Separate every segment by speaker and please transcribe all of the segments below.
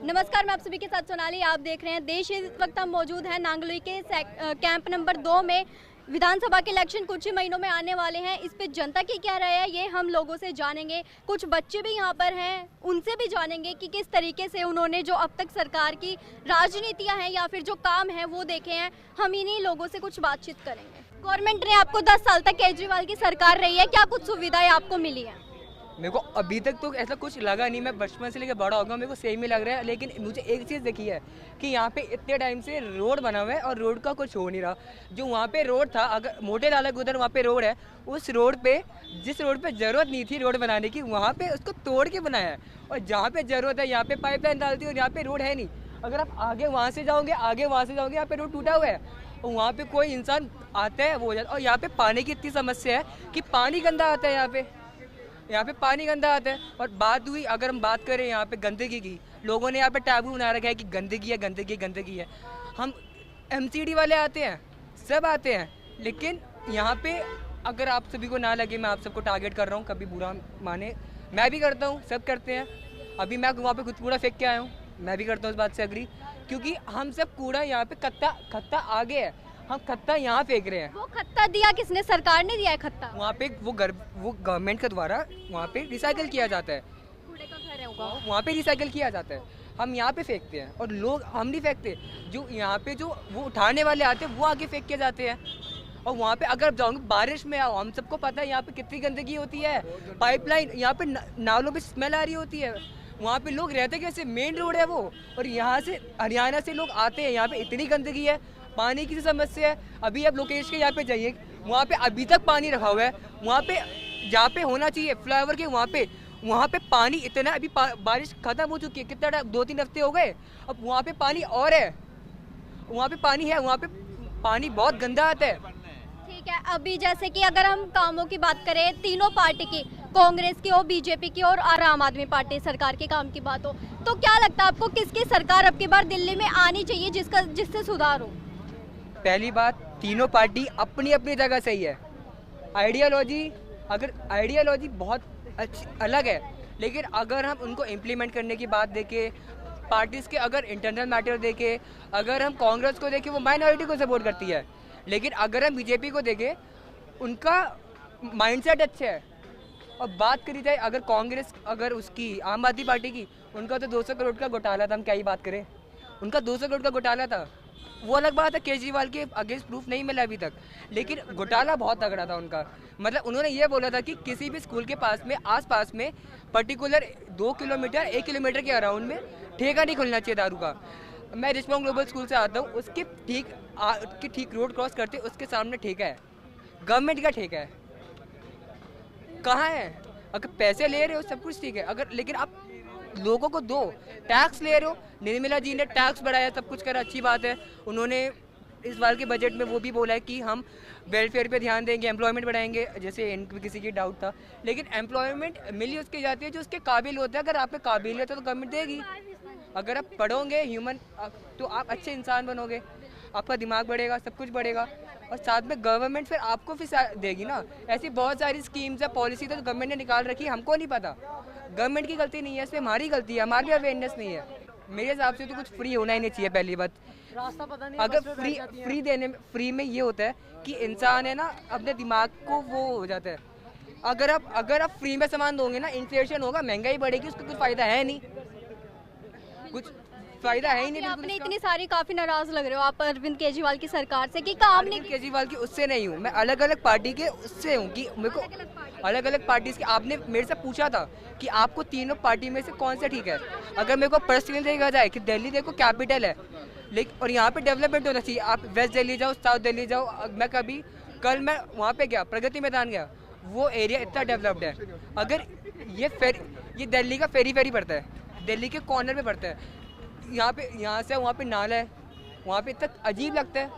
Speaker 1: नमस्कार, मैं आप सभी के साथ सोनाली। आप देख रहे हैं देश। इस वक्त हम मौजूद हैं नांगलोई के कैंप नंबर 2 में। विधानसभा के इलेक्शन कुछ ही महीनों में आने वाले हैं। इस पे जनता की क्या राय है ये हम लोगों से जानेंगे। कुछ बच्चे भी यहाँ पर हैं, उनसे भी जानेंगे कि किस तरीके से उन्होंने जो अब तक सरकार की राजनीतियाँ हैं या फिर जो काम है वो देखे हैं। हम इन्हीं लोगों से कुछ बातचीत करेंगे। गवर्नमेंट ने आपको 10 साल तक केजरीवाल की सरकार रही है, क्या कुछ सुविधाएं आपको मिली है?
Speaker 2: मेरे को अभी तक तो ऐसा कुछ लगा नहीं। मैं बचपन से लेकर बड़ा हो गया, मेरे को सेम ही लग रहा है। लेकिन मुझे एक चीज़ देखी है कि यहाँ पे इतने टाइम से रोड बना हुआ है और रोड का कुछ हो नहीं रहा। जो वहाँ पे रोड था, अगर मोटे लालक उधर वहाँ पे रोड है, उस रोड पे जिस रोड पे ज़रूरत नहीं थी रोड बनाने की, वहाँ पे उसको तोड़ के बनाया है। और जहाँ पे ज़रूरत है यहाँ पे पाइपलाइन डालती है और यहाँ पे रोड है नहीं। अगर आप आगे वहाँ से जाओगे यहाँ पे रोड टूटा हुआ है और वहाँ पे कोई इंसान आता है वो हो जाता है। और यहाँ पे पानी की इतनी समस्या है कि पानी गंदा आता है। यहाँ पे पानी गंदा आता है। और बात हुई, अगर हम बात करें यहाँ पे गंदगी की, लोगों ने यहाँ पे टैबू बना रखा है कि गंदगी है। हम एमसीडी वाले आते हैं, सब आते हैं, लेकिन यहाँ पे अगर आप सभी को ना लगे मैं आप सबको टारगेट कर रहा हूँ, कभी बुरा माने, मैं भी करता हूँ, सब करते हैं। अभी मैं वहाँ पे खुद कूड़ा फेंक के आया हूँ, मैं भी करता हूँ इस बात से अग्री, क्योंकि हम सब कूड़ा यहाँ पे खत्ता आगे है, हम खत्ता यहाँ फेंक रहे हैं।
Speaker 1: वो खत्ता दिया किसने? सरकार ने दिया है खत्ता।
Speaker 2: वहाँ पे वो गवर्नमेंट के द्वारा वहाँ पे रिसाइकल किया जाता है।
Speaker 1: कूड़े का घर होगा
Speaker 2: वहाँ पे रिसाइकल किया जाता है, हम यहाँ पे फेंकते हैं। और लोग, हम नहीं फेंकते, जो यहाँ पे जो वो उठाने वाले आते हैं वो आगे फेंक के जाते हैं। और वहाँ पे अगर जाओगे बारिश में आओ, हम सबको पता है यहाँ पे कितनी गंदगी होती है। पाइपलाइन यहाँ पे नालों पे स्मेल आ रही होती है। वहाँ पे लोग रहते कैसे? मेन रोड है वो, और यहाँ से हरियाणा से लोग आते हैं, यहाँ पे इतनी गंदगी है, पानी की समस्या है। अभी आप लोकेश के यहाँ पे जाइए, वहाँ पे अभी तक पानी रखा हुआ है। वहाँ पे जहाँ पे होना चाहिए फ्लाईओवर के वहाँ पे पानी इतना, अभी बारिश खत्म हो चुकी है, कितना 2-3 हफ्ते हो गए, अब वहाँ पे पानी और है। वहाँ पे पानी है, वहाँ पे पानी बहुत गंदा आता है।
Speaker 1: ठीक है, अभी जैसे कि अगर हम कामों की बात करें, तीनों पार्टी की, कांग्रेस की हो, बीजेपी की और आम आदमी पार्टी सरकार के काम की बात हो, तो क्या लगता है आपको किसकी सरकार अब की बार दिल्ली में आनी चाहिए जिससे सुधार हो?
Speaker 2: पहली बात, तीनों पार्टी अपनी अपनी जगह सही है। आइडियोलॉजी बहुत अच्छी अलग है, लेकिन अगर हम उनको इम्प्लीमेंट करने की बात देखें, पार्टीज़ के अगर इंटरनल मैटर देखें, अगर हम कांग्रेस को देखें वो माइनॉरिटी को सपोर्ट करती है, लेकिन अगर हम बीजेपी को देखें उनका माइंडसेट अच्छा है। और बात करी जाए अगर कांग्रेस, अगर उसकी आम आदमी पार्टी की, उनका तो 200 करोड़ का घोटाला था, हम क्या ही बात करें। उनका 200 करोड़ का घोटाला था, वो अलग बात है। केजरीवाल के अगेंस्ट प्रूफ नहीं मिला अभी तक, लेकिन घोटाला बहुत तगड़ा था उनका। मतलब उन्होंने ये बोला था कि किसी भी स्कूल के पास में, आसपास में, पर्टिकुलर 2 किलोमीटर 1 किलोमीटर के अराउंड में ठेका नहीं खुलना चाहिए दारू का। मैं रिस्पॉन्ग ग्लोबल स्कूल से आता हूँ, उसके ठीक रोड क्रॉस करते उसके सामने ठेका है, गवर्नमेंट का ठेका है। कहाँ है? अगर पैसे ले रहे हो सब कुछ ठीक है, अगर लेकिन आप लोगों को दो, टैक्स ले रहे हो। निर्मला जी ने टैक्स बढ़ाया, सब कुछ करा, अच्छी बात है। उन्होंने इस बार के बजट में वो भी बोला है कि हम वेलफेयर पे ध्यान देंगे, एम्प्लॉयमेंट बढ़ाएंगे, जैसे किसी की डाउट था। लेकिन एम्प्लॉयमेंट मिली उसकी जाती है जो उसके काबिल होता है। अगर आप में काबिलियत है तो गवर्नमेंट देगी। अगर आप पढ़ोगे ह्यूमन, तो आप अच्छे इंसान बनोगे, आपका दिमाग बढ़ेगा, सब कुछ बढ़ेगा। और साथ में गवर्नमेंट फिर आपको फिर देगी ना। ऐसी बहुत सारी स्कीम्स है, पॉलिसी तो गवर्नमेंट ने निकाल रखी है, हमको नहीं पता। गवर्नमेंट की गलती नहीं है, इसमें हमारी गलती है, हमारी अवेयरनेस नहीं है। मेरे हिसाब से तो कुछ फ्री होना ही नहीं चाहिए। पहली बात,
Speaker 3: रास्ता पता नहीं,
Speaker 2: अगर फ्री में ये होता है कि इंसान है ना अपने दिमाग को वो हो जाता है। अगर आप फ्री में सामान दोगे ना, इन्फ्लेशन होगा, महंगाई बढ़ेगी, उसका कुछ फायदा है नहीं, कुछ फायदा है ही नहीं।
Speaker 1: आपने इतनी सारी, काफी नाराज लग रहे हो आप अरविंद केजरीवाल की सरकार से कि काम नहीं।
Speaker 2: केजरीवाल की उससे नहीं हूँ मैं, अलग अलग पार्टी के उससे हूँ कि मेरे को अलग अलग पार्टीज के। आपने मेरे से पूछा था कि आपको तीनों पार्टी में से कौन सा ठीक है। अगर मेरे को पर्सनली देखा जाए कि दिल्ली देखो कैपिटल है, लेकिन और यहाँ पे डेवलपमेंट होना चाहिए। आप वेस्ट दिल्ली जाओ, साउथ दिल्ली जाओ। मैं कल मैं वहाँ पे गया, प्रगति मैदान गया, वो एरिया इतना डेवलप्ड है। अगर ये दिल्ली का फेरी पड़ता है, दिल्ली के कॉर्नर पे पड़ता है। यहाँ से वहाँ पे नाला है, वहाँ पे इतना अजीब लगता है।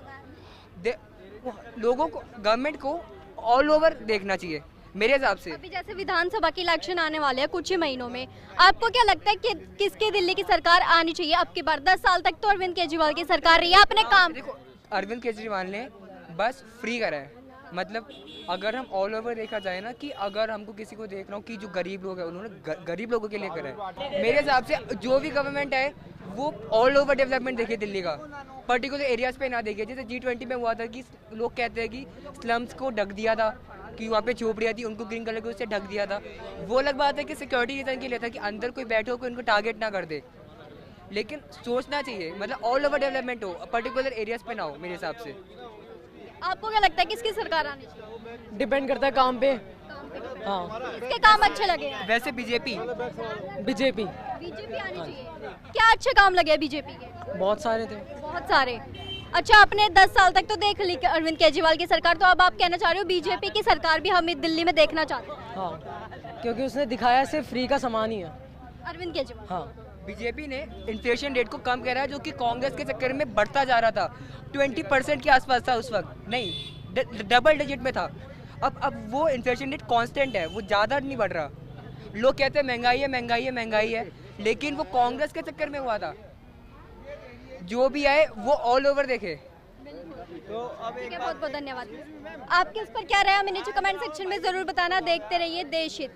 Speaker 2: लोगों को, गवर्नमेंट को ऑल ओवर देखना चाहिए मेरे हिसाब से।
Speaker 1: अभी जैसे विधानसभा के इलेक्शन आने वाले हैं कुछ ही महीनों में, आपको क्या लगता है कि किसकी दिल्ली की सरकार आनी चाहिए अब की बार? 10 साल तक तो अरविंद केजरीवाल की सरकार रही है, अपने काम।
Speaker 2: देखो, अरविंद केजरीवाल ने बस फ्री करा है। मतलब अगर हम ऑल ओवर देखा जाए ना, कि अगर हमको किसी को देख रहा हूँ कि जो गरीब लोग हैं, उन्होंने गरीब लोगों के लिए करा है। मेरे हिसाब से जो भी गवर्नमेंट है वो ऑल ओवर डेवलपमेंट देखे दिल्ली का, पर्टिकुलर एरियाज पे ना देखे। जैसे G20 में हुआ था कि लोग कहते हैं कि स्लम्स को ढक दिया था, कि वहाँ पे झोपड़ियाँ थी उनको ग्रीन कलर के उससे ढक दिया था। वो अलग बात है कि सिक्योरिटी रीजन के लिए था कि अंदर कोई बैठे हो कोई उनको टारगेट ना कर दे, लेकिन सोचना चाहिए, मतलब ऑल ओवर डेवलपमेंट हो, पर्टिकुलर एरियाज पे ना हो मेरे हिसाब से।
Speaker 1: आपको क्या लगता है किसकी सरकार आनी चाहिए?
Speaker 3: डिपेंड करता है काम पे। हाँ,
Speaker 1: किसके काम अच्छे लगे?
Speaker 2: वैसे बीजेपी
Speaker 1: बीजेपी आनी चाहिए। क्या अच्छे काम लगे बीजेपी के?
Speaker 3: बहुत सारे थे।
Speaker 1: बहुत सारे। अच्छा, आपने 10 साल तक तो देख ली अरविंद केजरीवाल की सरकार, तो अब आप कहना चाह रहे हो बीजेपी की सरकार भी हम दिल्ली में देखना चाहते हैं?
Speaker 3: हाँ, क्योंकि उसने दिखाया सिर्फ फ्री का सामान ही है।
Speaker 1: अरविंद केजरीवाल।
Speaker 3: हाँ,
Speaker 2: बीजेपी ने इन्फ्लेशन रेट को कम करा है, जो कि कांग्रेस के चक्कर में बढ़ता जा रहा था। 20% के आसपास था उस वक्त, नहीं डबल डिजिट में था। अब वो इन्फ्लेशन रेट कांस्टेंट है, वो ज़्यादा नहीं बढ़ रहा। लोग कहते हैं महंगाई है महंगाई है महंगाई है, लेकिन वो कांग्रेस के चक्कर में हुआ था। जो भी आए वो ऑल ओवर देखे।
Speaker 1: ठीक है, बहुत बहुत धन्यवाद। आपके उस पर क्या रहा, हमें नीचे कमेंट सेक्शन में जरूर बताना। देखते रहिए देश हित।